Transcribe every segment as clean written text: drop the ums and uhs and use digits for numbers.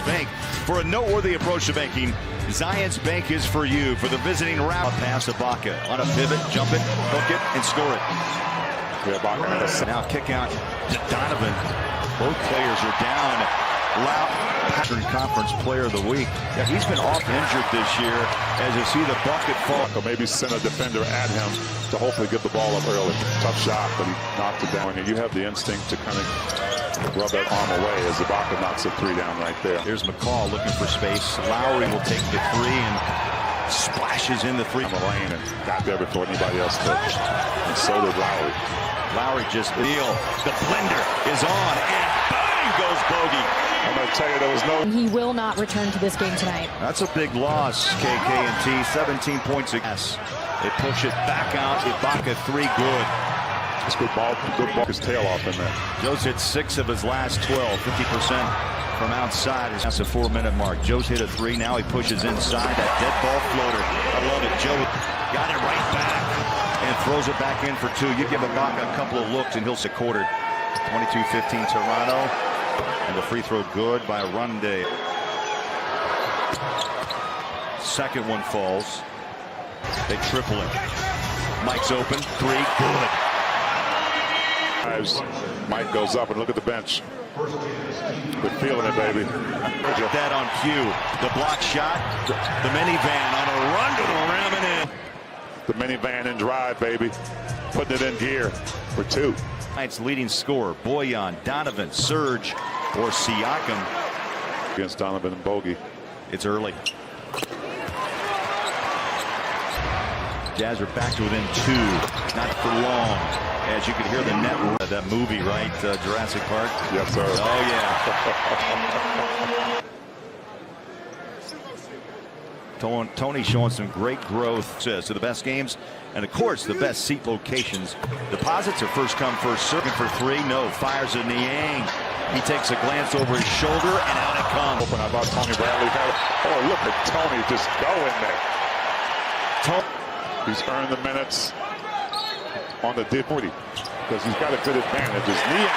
bank. For a noteworthy approach to banking, Zions Bank is for you. For the visiting Raptors, pass Ibaka on a pivot, jump it, hook it, and score it. Yeah, now kick out to Donovan. Both players are down. Western Conference Player of the Week. Yeah, he's been off injured this year. As you see the bucket fall. Or maybe send a defender at him to hopefully get the ball up early. Tough shot, but he knocked it down. And you have the instinct to kind of rub that arm away as Ibaka knocks a three down right there. Here's McCall looking for space. Lowry will take the three and splashes in the three. On the lane and got there before anybody else did. And so did Lowry. Lowry just deal. The blender is on and bang goes bogey. I'm going to tell you there was no. He will not return to this game tonight. That's a big loss, KK&T. 17 points against. They push it back out. Ibaka three good. It's good ball. Good ball. His tail off in there. Joe's hit 6 of his last 12. 50% from outside. That's a 4-minute mark. Joe's hit a three. Now he pushes inside. That dead ball floater. I love it. Joe got it right back and throws it back in for two. You give Ibaka a couple of looks and he'll see quarter. 22-15 Toronto. And the free throw good by Runde. Second one falls. They triple him. Mike's open. Three. Good. Mike goes up and look at the bench. They're feeling it, baby. Get that on cue. The block shot. The minivan on a run to the rim and in. The minivan in drive, baby. Putting it in gear for two. Tonight's leading scorer, Boyan, Donovan, Serge, or Siakam. Against Donovan and Bogey. It's early. Jazz are back to within two. Not for long. As you can hear the net, that movie, right? Jurassic Park? Yes, sir. Oh, yeah. Tony showing some great growth to the best games. And, of course, the best seat locations. Deposits are first come, first served. For three, no. Fires a Niang. He takes a glance over his shoulder, and out it comes. Open. I thought Tony Bradley had it. Oh, look at Tony just go in there. He's earned the minutes on the dip because he's got a good advantage. His Niang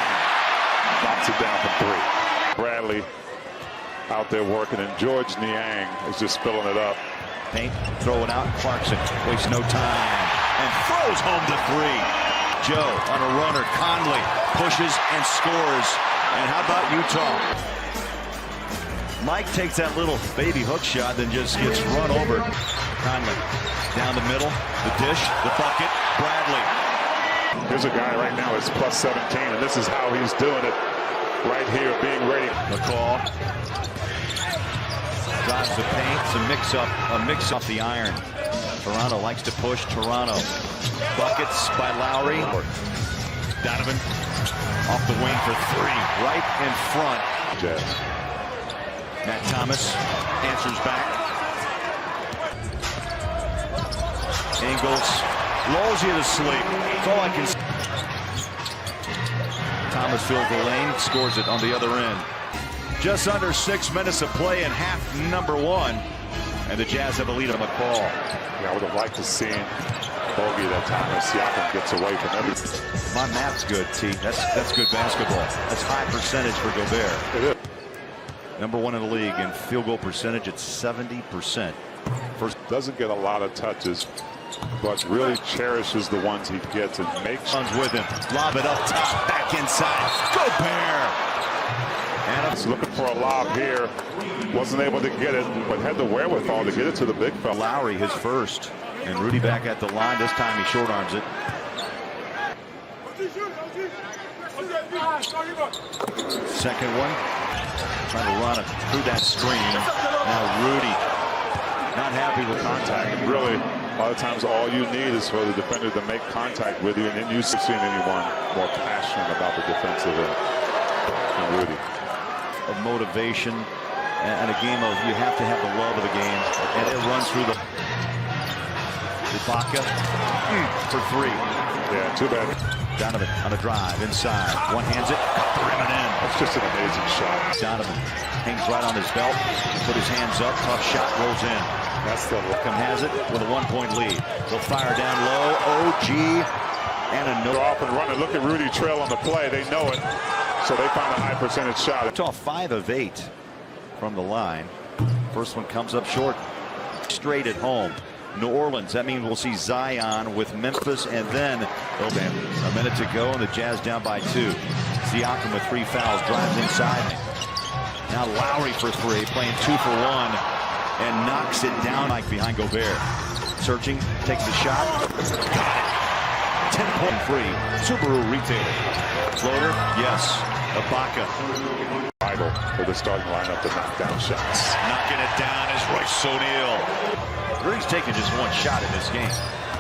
knocks it down from three. Bradley out there working, and George Niang is just spilling it up. Paint, throw it out. Clarkson wastes no time and throws home the three. Joe on a runner. Conley pushes and scores. And how about Utah? Mike takes that little baby hook shot, then just gets run over. Conley down the middle. The dish, the bucket. Bradley. Here's a guy right now. It's plus 17, and this is how he's doing it. Right here, being ready. McCall drives the paint. It's a mix off the iron. Toronto likes to push. Toronto buckets by Lowry. Donovan off the wing for three, right in front. Jazz. Matt Thomas answers back. Ingles lulls you to sleep. That's all I can see. Thomas fills the lane, scores it on the other end. Just under 6 minutes of play in half number one. And the Jazz have a lead on McCall. Yeah, I would have liked to see Bogey that time as Siakam gets away from everything. My math's good, T. That's good basketball. That's high percentage for Gobert. It is. Number one in the league in field goal percentage at 70%. First, doesn't get a lot of touches, but really cherishes the ones he gets and makes runs with him. Lob it up top, back inside. Gobert! And he's looking for a lob here. Wasn't able to get it, but had the wherewithal to get it to the big fella. Lowry his first. And Rudy back at the line. This time he short arms it. Second one. Trying to run it through that screen. Now Rudy not happy with contact. Really, a lot of times all you need is for the defender to make contact with you, and then you've seen anyone more passionate about the defensive end than Rudy. Of motivation and a game of you have to have the love of the game. And it runs through the Ibaka for three. Yeah, too bad. Donovan on a drive inside. One hands it, cut the rim and in. That's just an amazing shot. Donovan hangs right on his belt. Put his hands up. Tough shot rolls in. That's the Siakam has it with a 1-point lead. They'll fire down low. OG and a no. Off and running. Look at Rudy trail on the play. They know it. So they find a high percentage shot. It's all 5 of 8 from the line. First one comes up short. Straight at home. New Orleans. That means we'll see Zion with Memphis, and then a minute to go, and the Jazz down by 2. Siakam with 3 fouls, drives inside. Now Lowry for 3, playing 2 for 1, and knocks it down. Mike behind Gobert. Searching, takes the shot. Got it. 10-point free. Subaru Retailer. Floater, yes. Ibaka. Vital for the starting lineup to knock down shots. Knocking it down is Royce O'Neal. Rudy's taking just 1 shot in this game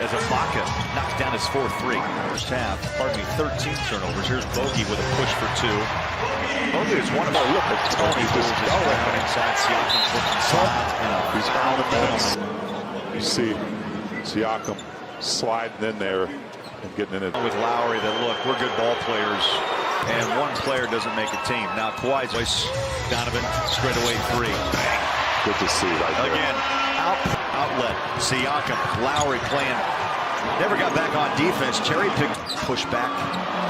as Ibaka knocks down his 4th 3. First half, 13 turnovers. Here's Bogey with a push for 2. Bogey is one of our look at Tony just going inside. Siakam inside. He's found the minutes. You see Siakam sliding in there and getting in it. With Lowry that, look, we're good ball players, and 1 player doesn't make a team. Now Kawhi's Donovan, straight away 3. Bang. Good to see right there. Again, outlet. Siakam, Lowry playing. Never got back on defense. Cherry pick, push back.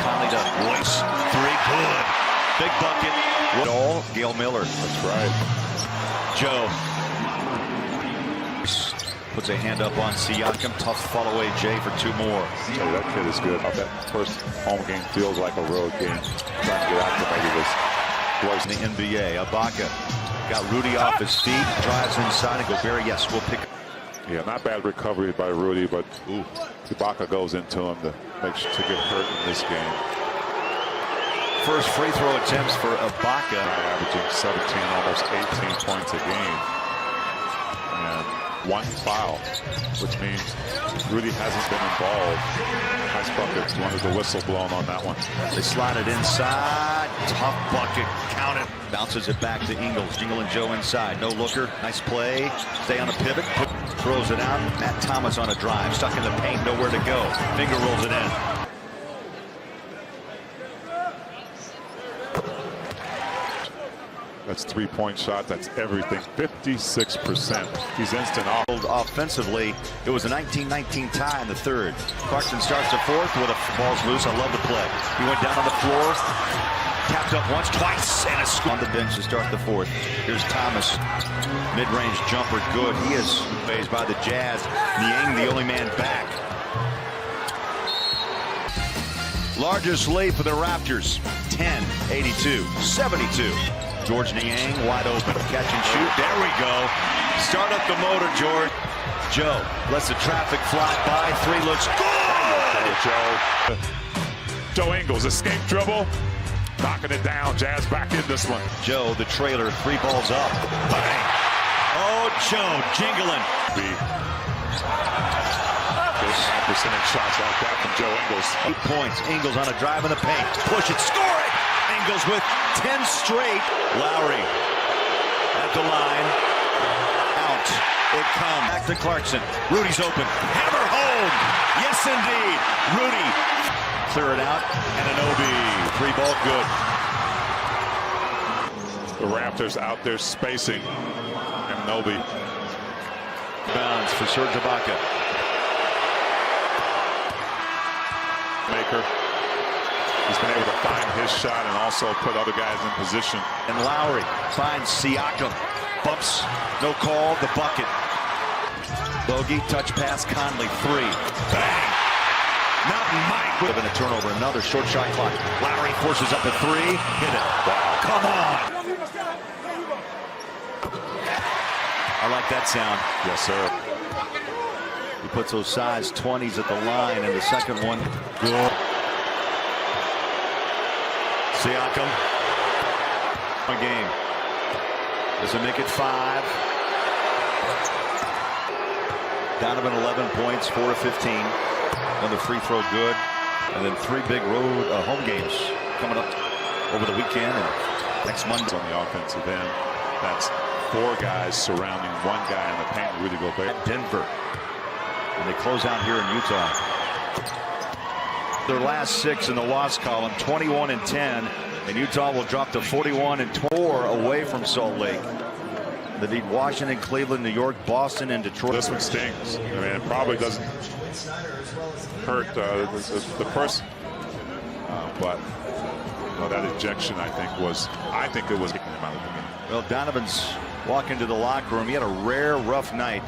Conley to Royce. 3, good. Big bucket. All Gail Miller. That's right. Joe puts a hand up on Siakam. Tough follow away, Jay, for 2 more. I tell you, that kid is good. That first home game feels like a road game. Trying to get acclimated with Royce. In the NBA, Ibaka got Rudy off his feet, drives inside, and Gobert, yes, we'll pick. Yeah, not bad recovery by Rudy, but Ibaka goes into him to make sure to get hurt in this game. First free throw attempts for Ibaka. Averaging 17, almost 18 points a game. And 1 foul, which means Rudy hasn't been involved. Nice bucket. Wanted the whistle blown on that one. They slide it inside. Tough bucket. Count it. Bounces it back to Ingles. Jingle and Joe inside. No looker. Nice play. Stay on a pivot. Throws it out. Matt Thomas on a drive. Stuck in the paint. Nowhere to go. Finger rolls it in. That's 3-point shot. That's everything. 56%. He's instant off. Offensively, it was a 19-19 tie in the 3rd. Clarkson starts the 4th with a ball's loose. I love the play. He went down on the floor, tapped up once, twice, and a scoop on the bench to start the 4th. Here's Thomas. Mid-range jumper, good. He is phased by the Jazz. Niang, the only man back. Largest lead for the Raptors. 10-82-72. George Niang wide open. Catch and shoot. There we go. Start up the motor, George. Joe lets the traffic fly by. 3 looks good. Joe Ingles, escape dribble. Knocking it down. Jazz back in this one. Joe, the trailer, 3 balls up. Bang. Oh, Joe jingling. 59% shots like that from Joe Ingles. 8 points. Ingles on a drive in the paint. Push it. Score it. Ingles with 10 straight. Lowry at the line. Out. It comes. Back to Clarkson. Rudy's open. Hammer home. Yes, indeed. Rudy. Clear it out. And an OB. 3 ball good. The Raptors out there spacing. And Nobi. Bounds for Serge Ibaka. Maker. He's been able to find his shot and also put other guys in position. And Lowry finds Siakam. Bumps. No call. The bucket. Bogey. Touch pass. Conley. 3. Bang. Mountain Mike with a turnover. Another short shot clock. Lowry forces up a 3. Hit it. Wow. Come on. I like that sound. Yes, sir. He puts those size 20s at the line, and the second one, good. Siakam. A game. Does it make it 5? Donovan 11 points, 4 of 15. Another free throw good. And then 3 big road home games coming up over the weekend and next Monday. On the offensive end, that's 4 guys surrounding 1 guy in the paint. Rudy Gobert. Denver. And they close out here in Utah. Their last 6 in the loss column, 21-10, and Utah will drop to 41-4 away from Salt Lake. They beat Washington, Cleveland, New York, Boston, and Detroit. This one stings. I mean, it probably doesn't hurt the person, but you know, that ejection, I think it was kicking him out of the game. Well, Donovan's walking to the locker room. He had a rare rough night.